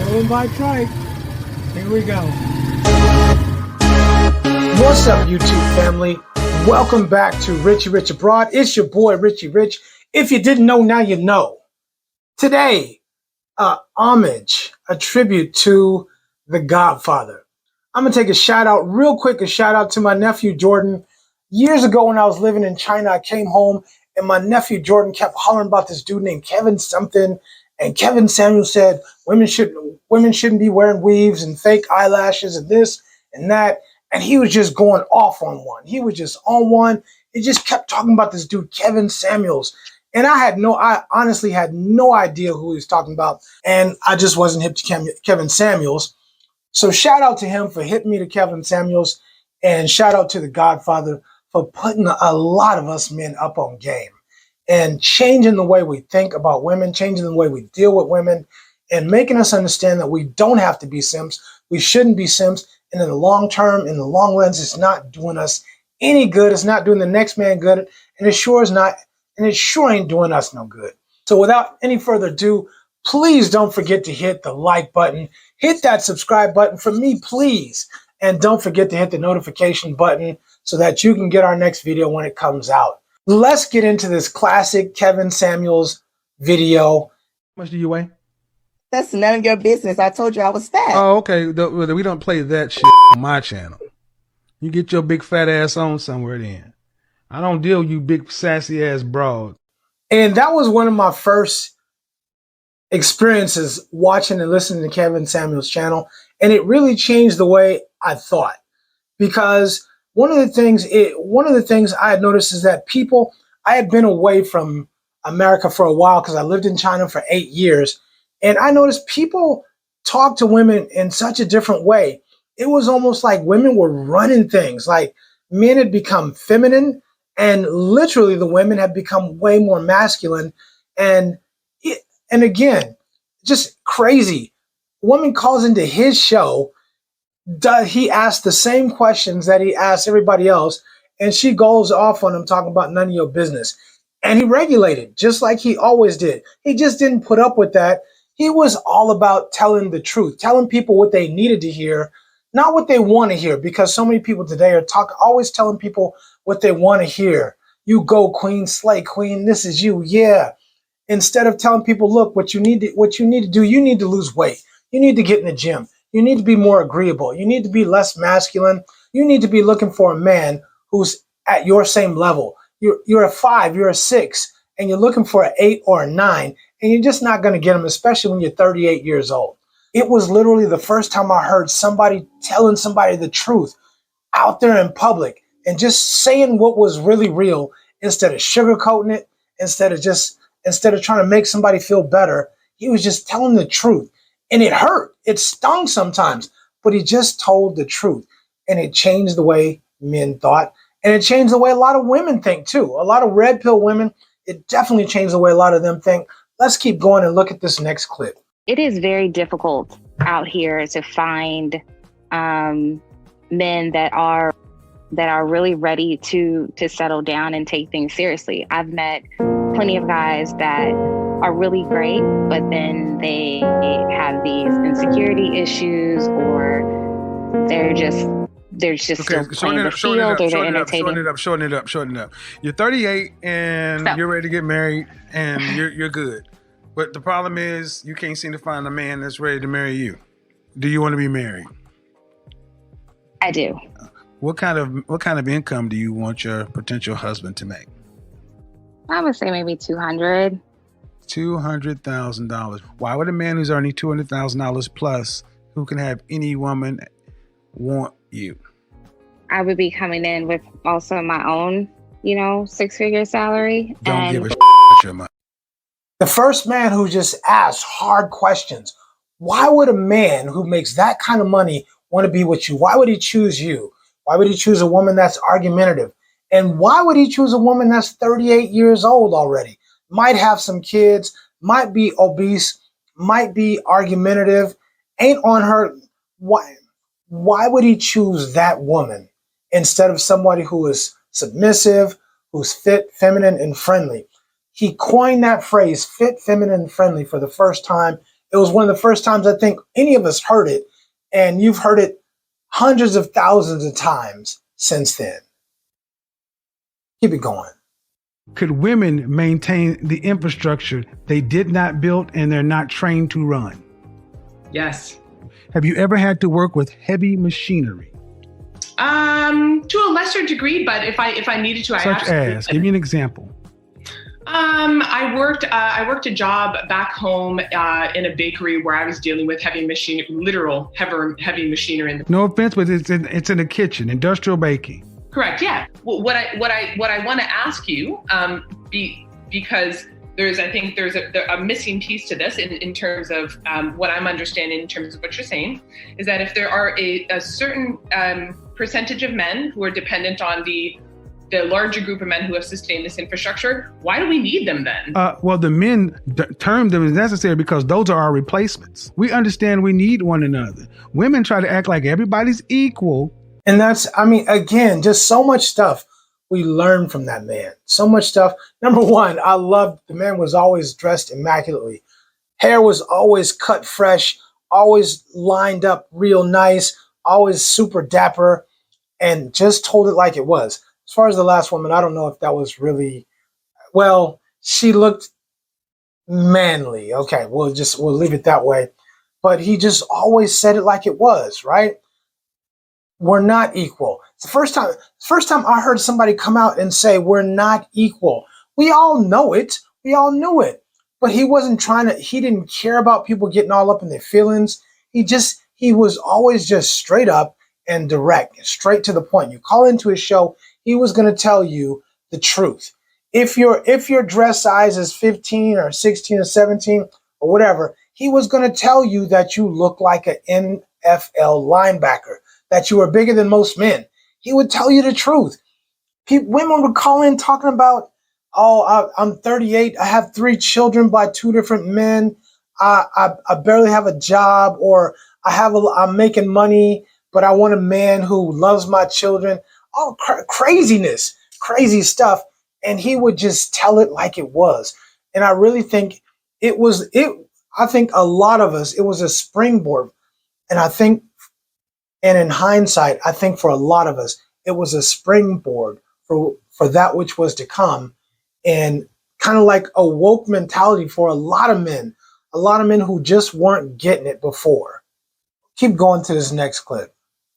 Going by trike. Here we go. What's up, YouTube family? Welcome back to Richie Rich Abroad. It's your boy, Richie Rich. If you didn't know, now you know. Today, homage, a tribute to The Godfather. I'm going to take a shout out real quick, a shout out to my nephew, Jordan. Years ago when I was living in China, I came home and my nephew, Jordan, kept hollering about this dude named Kevin something. And Kevin Samuel said women shouldn't be wearing weaves and fake eyelashes and this and that. And he was just going off on one. He was just on one. He just kept talking about this dude, Kevin Samuels. And I honestly had no idea who he was talking about. And I just wasn't hip to Kevin Samuels. So shout out to him for hitting me to Kevin Samuels. And shout out to The Godfather for putting a lot of us men up on game. And changing the way we think about women, changing the way we deal with women, and making us understand that we don't have to be simps. We shouldn't be simps. And in the long term, in the long lens, it's not doing us any good. It's not doing the next man good. And it sure ain't doing us no good. So without any further ado, please don't forget to hit the like button. Hit that subscribe button for me, please. And don't forget to hit the notification button so that you can get our next video when it comes out. Let's get into this classic Kevin Samuels video. How much do you weigh? That's none of your business. I told you I was fat. Oh, okay. We don't play that shit on my channel. You get your big fat ass on somewhere then. I don't deal with you big sassy ass broad. And that was one of my first experiences watching and listening to Kevin Samuels' channel. And it really changed the way I thought. Because one of the things I had noticed is that I had been away from America for a while because I lived in China for 8 years. And I noticed people talk to women in such a different way. It was almost like women were running things. Like men had become feminine and literally the women had become way more masculine. And again, just crazy. Woman calls into his show. He asked the same questions that he asked everybody else, and she goes off on him talking about none of your business. And he regulated, just like he always did. He just didn't put up with that. He was all about telling the truth, telling people what they needed to hear, not what they want to hear, because so many people today are always telling people what they want to hear. You go, queen, slay, queen, this is you, yeah. Instead of telling people, look, what you need to do, you need to lose weight. You need to get in the gym. You need to be more agreeable. You need to be less masculine. You need to be looking for a man who's at your same level. You're a 5, you're a 6, and you're looking for an 8 or a 9, and you're just not going to get them, especially when you're 38 years old. It was literally the first time I heard somebody telling somebody the truth out there in public and just saying what was really real instead of sugarcoating it, instead of trying to make somebody feel better. He was just telling the truth. And it hurt. It stung sometimes, but he just told the truth. And it changed the way men thought. And it changed the way a lot of women think too. A lot of red pill women, it definitely changed the way a lot of them think. Let's keep going and look at this next clip. It is very difficult out here to find men that are really ready to settle down and take things seriously. I've met plenty of guys that are really great, but then they have these insecurity issues, or they're just still playing the field, or they're entertaining. Shorten it up. You're 38 and you're ready to get married and you're good. But the problem is you can't seem to find a man that's ready to marry you. Do you want to be married? I do. What kind of income do you want your potential husband to make? I would say maybe $200,000. $200,000. Why would a man who's earning $200,000 plus, who can have any woman, want you? I would be coming in with also my own, 6-figure salary. Don't give a shit about your money. The first man who just asked hard questions. Why would a man who makes that kind of money want to be with you? Why would he choose you? Why would he choose a woman that's argumentative? And why would he choose a woman that's 38 years old already? Might have some kids, might be obese, might be argumentative, ain't on her. Why would he choose that woman instead of somebody who is submissive, who's fit, feminine, and friendly? He coined that phrase, fit, feminine, and friendly, for the first time It was one of the first times I think any of us heard it, and you've heard it hundreds of thousands of times since then. Keep it going. Could women maintain the infrastructure they did not build and they're not trained to run? Yes. Have you ever had to work with heavy machinery? To a lesser degree, but if I needed to, I absolutely Give me an example. I worked a job back home in a bakery where I was dealing with heavy machinery. No offense, but it's in the kitchen, industrial baking. Correct. Yeah. Well, what I want to ask you, because there's a missing piece to this in terms of what I'm understanding in terms of what you're saying, is that if there are a certain percentage of men who are dependent on the larger group of men who have sustained this infrastructure, why do we need them then? Well, the men term them as necessary because those are our replacements. We understand we need one another. Women try to act like everybody's equal. And that's, I mean, again, just so much stuff we learned from that man. So much stuff. Number one, I loved the man was always dressed immaculately. Hair was always cut fresh, always lined up real nice, always super dapper, and just told it like it was. As far as the last woman, I don't know if that was really, well, she looked manly. Okay, we'll leave it that way. But he just always said it like it was, right? We're not equal. It's the first time I heard somebody come out and say we're not equal. We all know it. We all knew it. But he wasn't he didn't care about people getting all up in their feelings. He was always just straight up and direct, straight to the point. You call into his show, he was going to tell you the truth. If your dress size is 15 or 16 or 17 or whatever, he was going to tell you that you look like an NFL linebacker, that you were bigger than most men. He would tell you the truth. Women would call in talking about, I'm 38. I have 3 children by 2 different men. I barely have a job, or I'm making money, but I want a man who loves my children. All craziness, crazy stuff. And he would just tell it like it was. And I really think I think a lot of us, it was a springboard. And in hindsight, I think for a lot of us, it was a springboard for that which was to come, and kind of like a woke mentality for a lot of men who just weren't getting it before. Keep going to this next clip.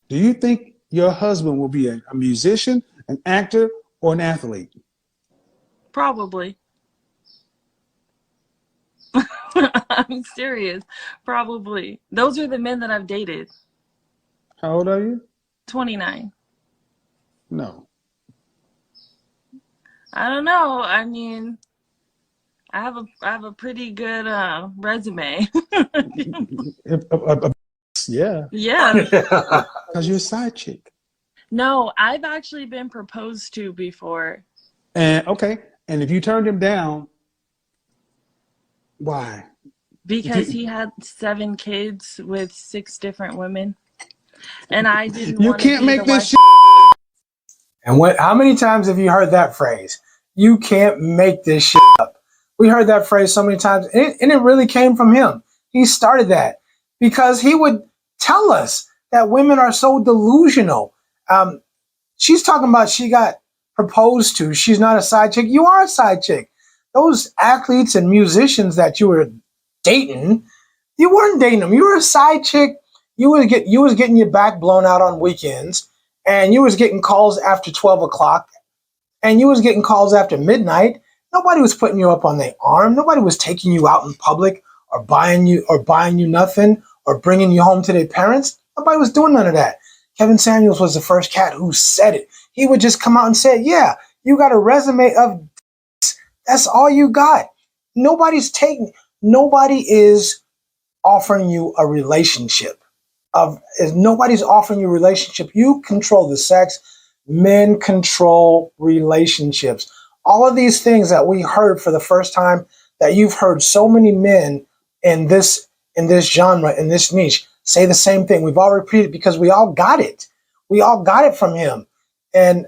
Do you think your husband will be a musician, an actor, or an athlete? Probably. I'm serious. Probably. Those are the men that I've dated. How old are you? 29. No. I don't know. I mean, I have a pretty good resume. Yeah. Yeah. Because you're a side chick. No, I've actually been proposed to before. And if you turned him down, why? Because he had 7 kids with 6 different women. And I didn't You want to can't make this shit. And how many times have you heard that phrase? You can't make this shit up. We heard that phrase so many times, and it really came from him. He started that because he would tell us that women are so delusional. She's talking about she got proposed to. She's not a side chick. You are a side chick. Those athletes and musicians that you were dating, you weren't dating them. You were a side chick. You was getting your back blown out on weekends, and you was getting calls after 12 o'clock, and you was getting calls after midnight. Nobody was putting you up on their arm. Nobody was taking you out in public or buying you nothing or bringing you home to their parents. Nobody was doing none of that. Kevin Samuels was the first cat who said it. He would just come out and say, yeah, you got a resume of that's all you got. Nobody is offering you a relationship. Nobody's offering you a relationship. You control the sex. Men control relationships. All of these things that we heard for the first time, that you've heard so many men in this genre, in this niche, say the same thing. We've all repeated because we all got it. We all got it from him. And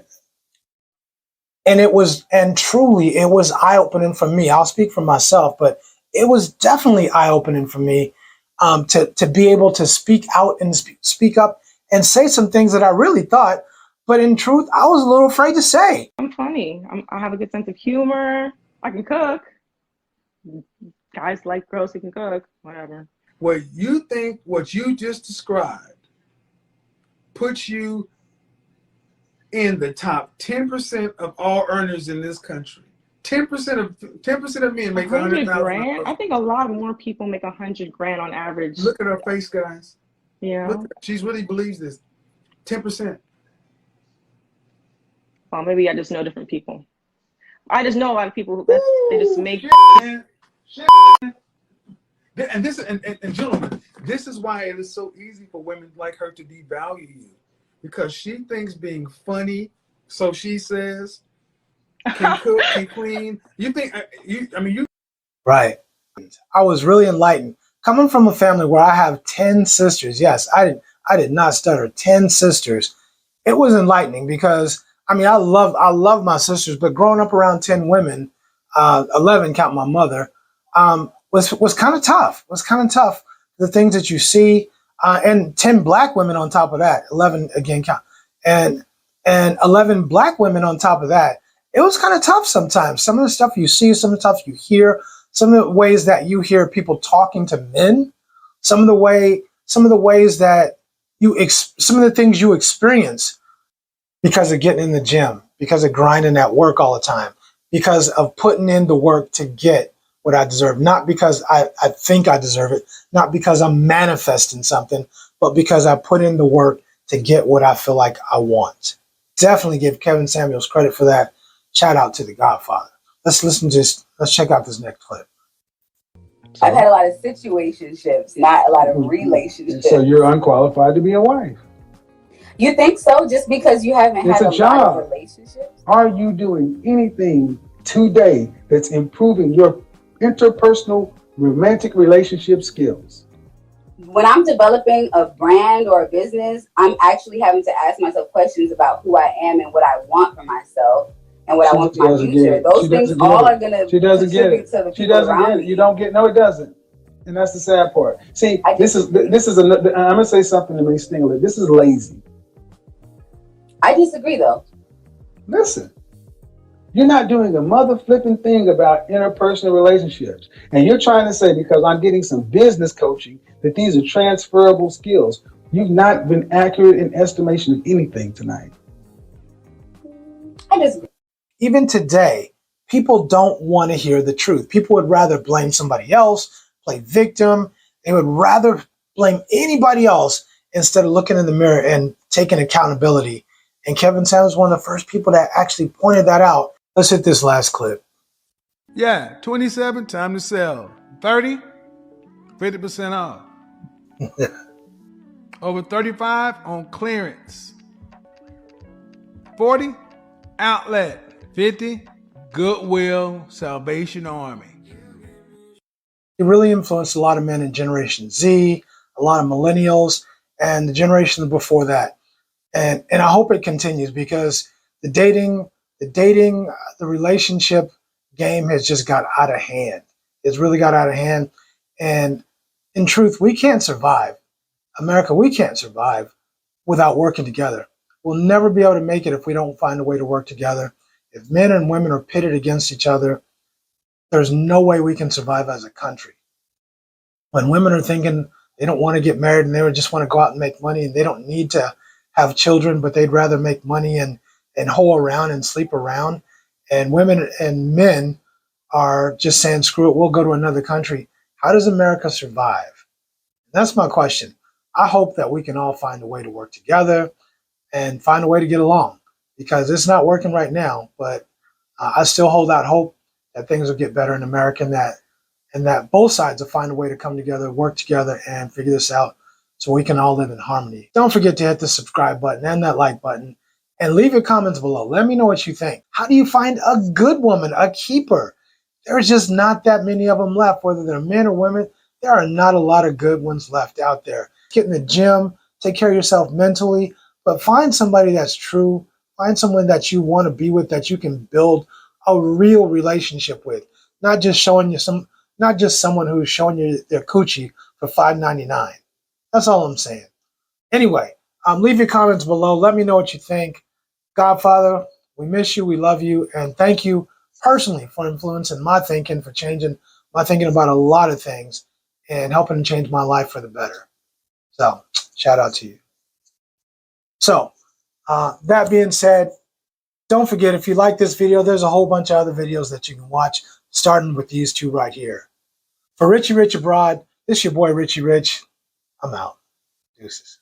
truly it was eye-opening for me. I'll speak for myself, but it was definitely eye-opening for me. to be able to speak out and speak up and say some things that I really thought, but in truth, I was a little afraid to say. I'm funny. I have a good sense of humor. I can cook. Guys like girls who can cook. Whatever. What you think, what you just described, puts you in the top 10% of all earners in this country. 10% of men make $100,000. I think a lot more people make $100,000 on average. Look at her face, guys. Yeah. Look, she really believes this. 10%. Well, maybe I just know different people. I just know a lot of people who they just make. And gentlemen, this is why it is so easy for women like her to devalue you, because she thinks being funny, so she says, can cook, can clean. You think you Right. I was really enlightened. Coming from a family where I have 10 sisters, yes, I did not stutter, 10 sisters. It was enlightening because, I love my sisters, but growing up around 10 women, 11 count my mother, was kind of tough. The things that you see, and 10 black women on top of that, 11 again count, and 11 black women on top of that. It was kind of tough sometimes. Some of the stuff you see, some of the stuff you hear, some of the ways that you hear people talking to men, some of the ways that some of the things you experience because of getting in the gym, because of grinding at work all the time, because of putting in the work to get what I deserve, not because I think I deserve it, not because I'm manifesting something, but because I put in the work to get what I feel like I want. Definitely give Kevin Samuels credit for that. Shout out to the Godfather. Let's check out this next clip. I've had a lot of situationships, not a lot of relationships. So you're unqualified to be a wife. You think so? Just because you haven't had a lot of relationships? Are you doing anything today that's improving your interpersonal romantic relationship skills? When I'm developing a brand or a business, I'm actually having to ask myself questions about who I am and what I want for myself and what I want for my future. Those things all are going to contribute to the people around me. You don't get. No, it doesn't. And that's the sad part. See, this is I'm going to say something that may sting a little. This is lazy. I disagree, though. Listen. You're not doing a mother flipping thing about interpersonal relationships. And you're trying to say, because I'm getting some business coaching, that these are transferable skills. You've not been accurate in estimation of anything tonight. I disagree. Even today, people don't want to hear the truth. People would rather blame somebody else, play victim. They would rather blame anybody else instead of looking in the mirror and taking accountability. And Kevin Samuels was one of the first people that actually pointed that out. Let's hit this last clip. Yeah, 27, time to sell. 30, 50% off. Over 35 on clearance. 40, outlet. 50, Goodwill, Salvation Army. It really influenced a lot of men in Generation Z, a lot of millennials, and the generations before that. And I hope it continues, because the relationship game has just got out of hand. It's really got out of hand. And in truth, we can't survive. America, we can't survive without working together. We'll never be able to make it if we don't find a way to work together. If men and women are pitted against each other, there's no way we can survive as a country. When women are thinking they don't want to get married and they just want to go out and make money, and they don't need to have children, but they'd rather make money and hoe around and sleep around. And women and men are just saying, screw it, we'll go to another country. How does America survive? That's my question. I hope that we can all find a way to work together and find a way to get along, because it's not working right now. But I still hold out hope that things will get better in America, and that both sides will find a way to come together, work together, and figure this out so we can all live in harmony. Don't forget to hit the subscribe button and that like button, and leave your comments below. Let me know what you think. How do you find a good woman, a keeper? There's just not that many of them left, whether they're men or women. There are not a lot of good ones left out there. Get in the gym, take care of yourself mentally, but find somebody that's true. Find someone that you want to be with, that you can build a real relationship with. Not just someone who's showing you their coochie, for $5.99. That's all I'm saying. Anyway, leave your comments below. Let me know what you think. Godfather, we miss you. We love you. And thank you personally for influencing my thinking, for changing my thinking about a lot of things and helping to change my life for the better. So, shout out to you. So, that being said, don't forget, if you like this video, there's a whole bunch of other videos that you can watch, starting with these two right here. For Richie Rich Abroad, this is your boy Richie Rich. I'm out. Deuces.